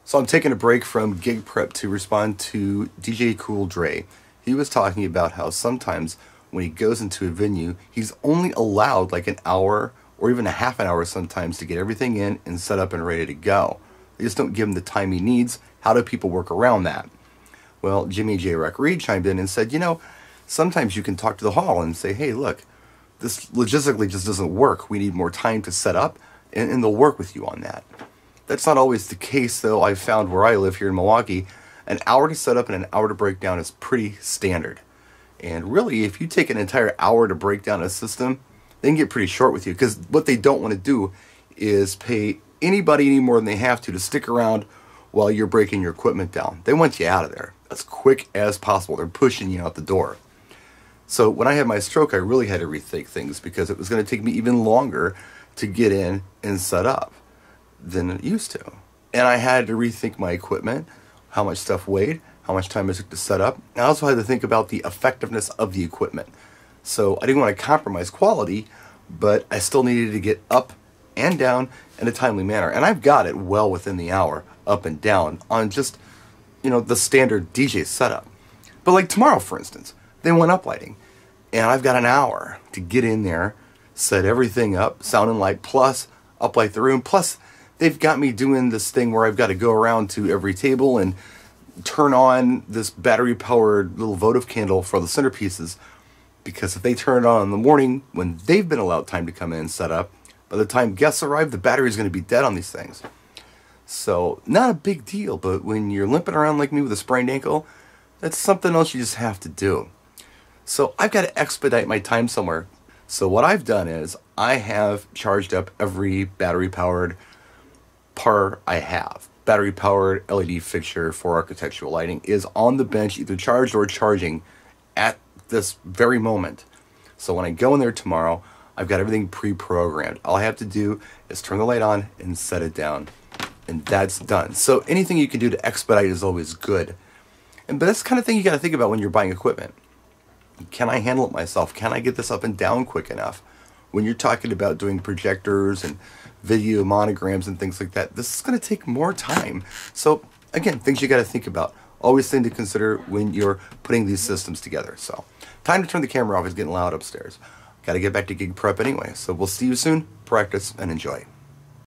So I'm taking a break from gig prep to respond to DJ Cool Dre. He was talking about how sometimes when he goes into a venue, he's only allowed like an hour or even a half an hour sometimes to get everything in and set up and ready to go. They just don't give him the time he needs. How do people work around that? Well, Jimmy J. Rock Reed chimed in and said, sometimes you can talk to the hall and say, hey, look, this logistically just doesn't work. We need more time to set up, and they'll work with you on that. That's not always the case, though. I've found where I live here in Milwaukee, an hour to set up and an hour to break down is pretty standard. And really, if you take an entire hour to break down a system, they can get pretty short with you, because what they don't want to do is pay anybody any more than they have to stick around while you're breaking your equipment down. They want you out of there as quick as possible. They're pushing you out the door. So when I had my stroke, I really had to rethink things, because it was going to take me even longer to get in and set up than it used to. And I had to rethink my equipment, how much stuff weighed, how much time it took to set up. I also had to think about the effectiveness of the equipment. So I didn't want to compromise quality, but I still needed to get up and down in a timely manner. And I've got it well within the hour, up and down, on just, the standard DJ setup. But like tomorrow, for instance, they went up lighting, and I've got an hour to get in there, set everything up, sound and light, plus uplight the room, plus they've got me doing this thing where I've got to go around to every table and turn on this battery-powered little votive candle for the centerpieces, because if they turn it on in the morning when they've been allowed time to come in and set up, by the time guests arrive, the battery's going to be dead on these things. So, not a big deal, but when you're limping around like me with a sprained ankle, that's something else you just have to do. So, I've got to expedite my time somewhere. So, what I've done is, I have charged up every battery-powered par I have. Battery-powered LED fixture for architectural lighting is on the bench, either charged or charging at this very moment. So when I go in there tomorrow, I've got everything pre-programmed. All I have to do is turn the light on and set it down, and that's done. So anything you can do to expedite is always good. But that's the kind of thing you got to think about when you're buying equipment. Can I handle it myself? Can I get this up and down quick enough? When you're talking about doing projectors and video monograms and things like that, this is going to take more time. So again, things you got to think about. Always thing to consider when you're putting these systems together. So time to turn the camera off. It's getting loud upstairs. Got to get back to gig prep anyway. So we'll see you soon. Practice and enjoy.